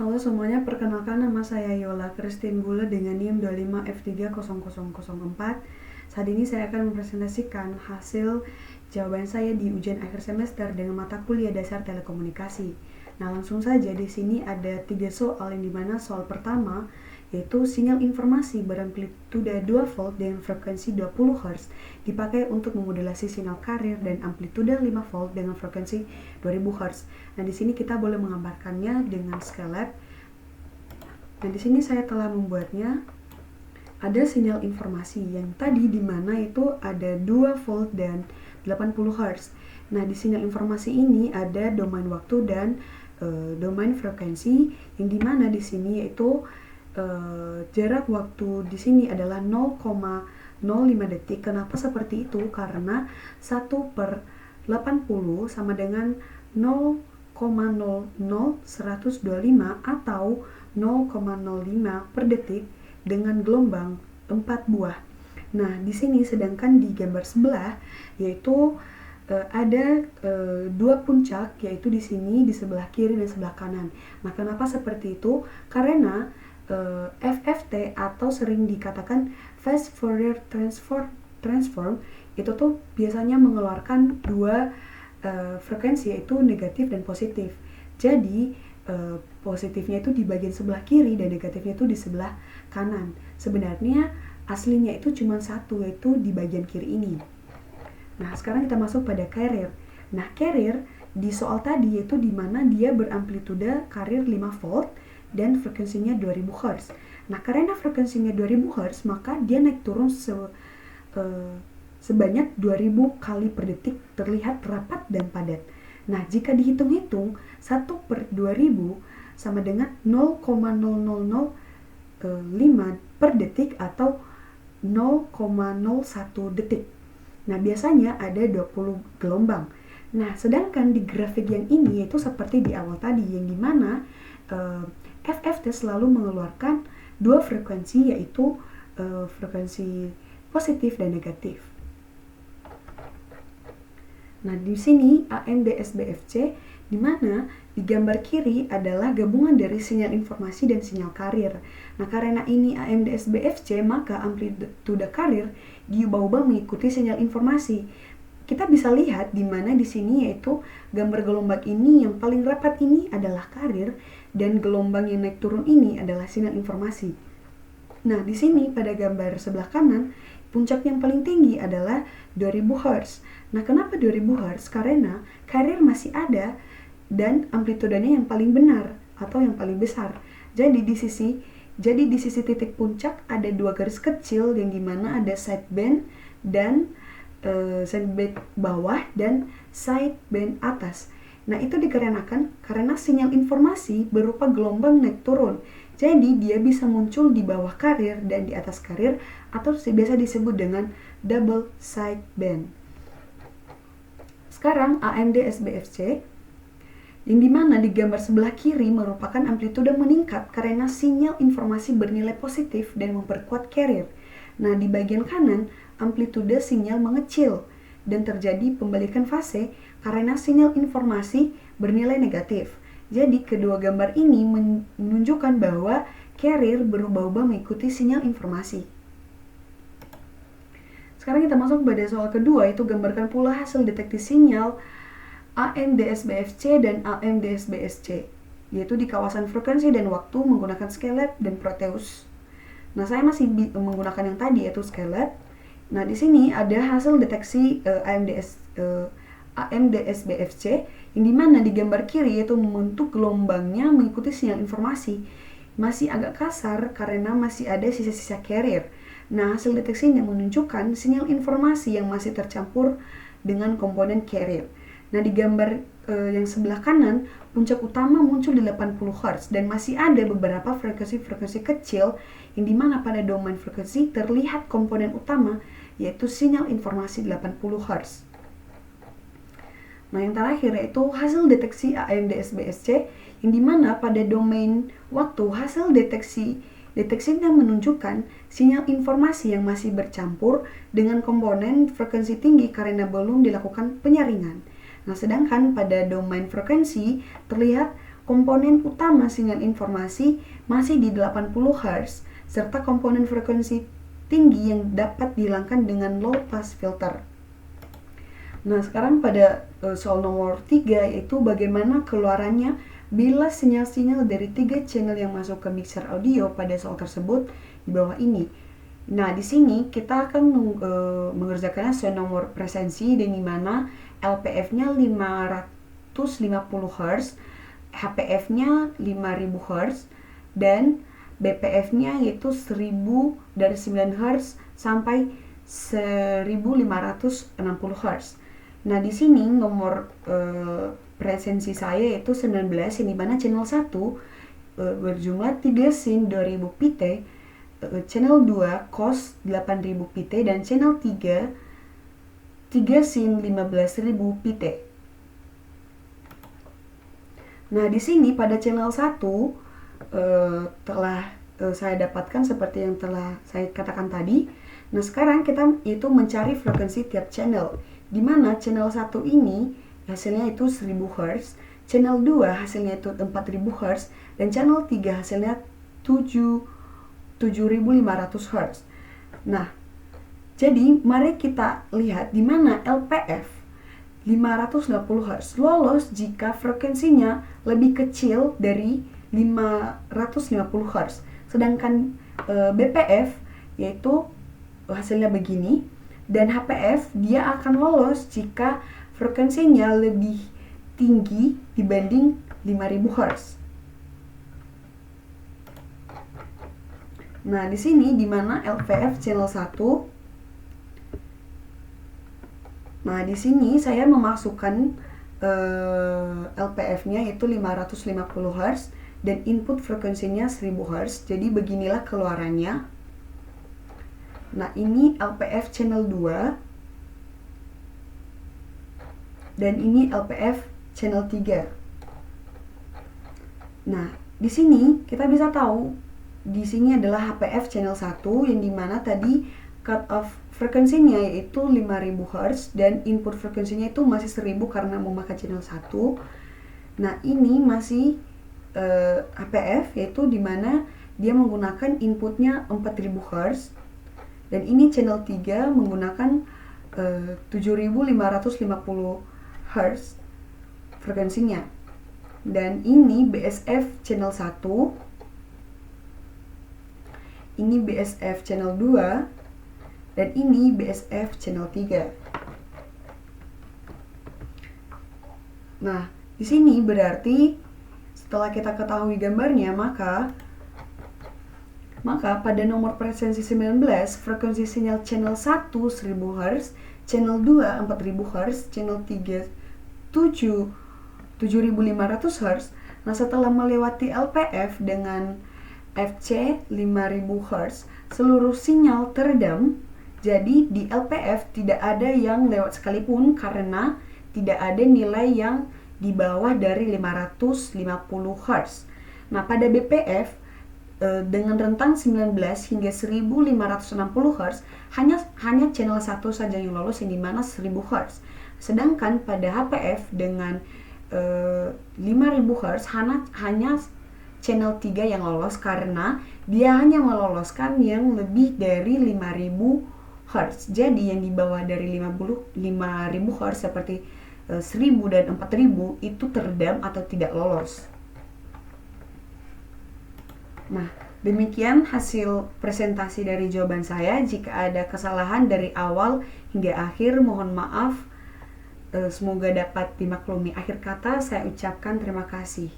Halo semuanya, perkenalkan nama saya Yola Christine Bule dengan NIM 25F30004. Saat ini saya akan mempresentasikan hasil jawaban saya di ujian akhir semester dengan mata kuliah dasar telekomunikasi. Nah, langsung saja di sini ada 3 soal yang dimana soal pertama yaitu sinyal informasi beramplitude 2 volt dengan frekuensi 20 Hz dipakai untuk memodulasi sinyal carrier dan amplitude 5 volt dengan frekuensi 2000 Hz. Nah, di sini kita boleh menggambarkannya dengan skala. Nah, di sini saya telah membuatnya. Ada sinyal informasi yang tadi di mana itu ada 2 volt dan 80 Hz. Nah, di sinyal informasi ini ada domain waktu dan domain frekuensi yang dimana di sini yaitu jarak waktu di sini adalah 0,05 detik. Kenapa seperti itu? Karena 1/80 sama dengan 0,00125 atau 0,05 per detik dengan gelombang 4 buah. Nah, di sini sedangkan di gambar sebelah yaitu ada 2 puncak, yaitu di sini di sebelah kiri dan sebelah kanan. Nah, kenapa seperti itu? Karena FFT atau sering dikatakan Fast Fourier Transform itu tuh biasanya mengeluarkan 2 frekuensi, yaitu negatif dan positif. Jadi positifnya itu di bagian sebelah kiri dan negatifnya itu di sebelah kanan. Sebenarnya aslinya itu cuma satu, yaitu di bagian kiri ini. Nah, sekarang kita masuk pada carrier. Nah, carrier di soal tadi yaitu di mana dia beramplitude carrier 5 volt dan frekuensinya 2000 Hz. Nah, karena frekuensinya 2000 Hz, maka dia naik turun sebanyak 2000 kali per detik, terlihat rapat dan padat. Nah, jika dihitung-hitung 1/2000 sama dengan 0,0005 per detik atau 0,01 detik. Nah, biasanya ada 20 gelombang. Nah, sedangkan di grafik yang ini yaitu seperti di awal tadi, yang dimana FFT selalu mengeluarkan 2 frekuensi, yaitu frekuensi positif dan negatif. Nah, di sini AMDSBFC, di mana di gambar kiri adalah gabungan dari sinyal informasi dan sinyal carrier. Nah, karena ini AMDSBFC, maka amplitude carrier diubah-ubah mengikuti sinyal informasi. Kita bisa lihat di mana di sini yaitu gambar gelombang ini yang paling rapat ini adalah carrier dan gelombang yang naik turun ini adalah sinyal informasi. Nah, di sini pada gambar sebelah kanan, puncak yang paling tinggi adalah 2000 Hz. Nah, kenapa 2000 Hz? Karena carrier masih ada dan amplitudenya yang paling benar atau yang paling besar. Jadi di sisi titik puncak ada 2 garis kecil yang dimana ada sideband dan sideband bawah dan sideband atas. Nah, itu dikarenakan karena sinyal informasi berupa gelombang naik turun. Jadi dia bisa muncul di bawah carrier dan di atas carrier atau biasa disebut dengan double sideband. Sekarang AMDSBFC yang dimana di gambar sebelah kiri merupakan amplitude meningkat karena sinyal informasi bernilai positif dan memperkuat carrier. Nah, di bagian kanan amplitude sinyal mengecil dan terjadi pembalikan fase karena sinyal informasi bernilai negatif. Jadi kedua gambar ini menunjukkan bahwa carrier berubah-ubah mengikuti sinyal informasi. Sekarang kita masuk pada soal kedua, yaitu gambarkan pula hasil deteksi sinyal AMDSBFC dan AMDSBSC, yaitu di kawasan frekuensi dan waktu menggunakan Skelet dan Proteus. Nah, saya masih menggunakan yang tadi yaitu Skelet. Nah, di sini ada hasil deteksi AMDSBFC yang dimana di gambar kiri yaitu membentuk gelombangnya mengikuti sinyal informasi. Masih agak kasar karena masih ada sisa-sisa carrier. Nah, hasil deteksinya menunjukkan sinyal informasi yang masih tercampur dengan komponen carrier. Nah, di gambar yang sebelah kanan, puncak utama muncul di 80 Hz dan masih ada beberapa frekuensi-frekuensi kecil yang dimana pada domain frekuensi terlihat komponen utama yaitu sinyal informasi 80 Hz. Nah, yang terakhir yaitu hasil deteksi AMDSBSC yang dimana pada domain waktu hasil deteksinya menunjukkan sinyal informasi yang masih bercampur dengan komponen frekuensi tinggi karena belum dilakukan penyaringan. Nah, sedangkan pada domain frekuensi terlihat komponen utama sinyal informasi masih di 80 Hz, serta komponen frekuensi tinggi yang dapat dihilangkan dengan low pass filter. Nah, sekarang pada soal nomor 3, yaitu bagaimana keluarannya bila sinyal-sinyal dari 3 channel yang masuk ke mixer audio pada soal tersebut di bawah ini. Nah, di sini kita akan mengerjakannya sesuai nomor presensi, dan di mana LPF-nya 550 Hz, HPF-nya 5000 Hz, dan BPF-nya yaitu 1000 dari 9 Hz sampai 1560 Hz. Nah, di sini nomor presensi saya yaitu 19, yang dimana channel 1 berjumlah 3 sin 2000 pt, channel 2 cos 8000 pt, dan channel 3 sin 15000 pt. Nah, di sini pada channel 1 telah saya dapatkan seperti yang telah saya katakan tadi. Nah, sekarang kita itu mencari frekuensi tiap channel, di mana channel 1 ini hasilnya itu 1000 Hz, channel 2 hasilnya itu 4000 Hz, dan channel 3 hasilnya 7500 Hz. Nah, jadi mari kita lihat di mana LPF 560 Hz lolos jika frekuensinya lebih kecil dari 550 Hz. Sedangkan BPF yaitu hasilnya begini, dan HPF dia akan lolos jika frekuensinya lebih tinggi dibanding 5000 Hz. Nah, di sini di mana LPF channel 1. Nah, di sini saya memasukkan LPF-nya yaitu 550 Hz dan input frekuensinya 1000 Hz. Jadi beginilah keluarannya. Nah, ini LPF channel 2 dan ini LPF channel 3. Nah, di sini kita bisa tahu di sini adalah HPF channel 1, yang dimana tadi cut off frekuensinya yaitu 5000 Hz dan input frekuensinya itu masih 1000 karena memakai channel 1. Nah, ini masih HPF yaitu dimana dia menggunakan inputnya 4000 Hz, dan ini channel 3 menggunakan 7550 Hz frekuensinya. Dan ini BSF channel 1, ini BSF channel 2, dan ini BSF channel 3. Nah, di sini berarti setelah kita ketahui gambarnya, maka pada nomor presensi 19, frekuensi sinyal channel 1 1000 Hz, channel 2 4000 Hz, channel 3 7500 Hz. Nah, setelah melewati LPF dengan FC 5000 Hz, seluruh sinyal teredam. Jadi di LPF tidak ada yang lewat sekalipun karena tidak ada nilai yang di bawah dari 550 Hz. Nah, pada BPF dengan rentang 19 hingga 1560 Hz hanya channel 1 saja yang lolos, yang dimana 1000 Hz. Sedangkan pada HPF dengan 5000 Hz hanya channel 3 yang lolos karena dia hanya meloloskan yang lebih dari 5000 Hz. Jadi yang di bawah dari 5000 Hz seperti 1000 dan 4000 itu teredam atau tidak lolos. Nah, demikian hasil presentasi dari jawaban saya. Jika ada kesalahan dari awal hingga akhir, mohon maaf. Semoga dapat dimaklumi. Akhir kata saya ucapkan terima kasih.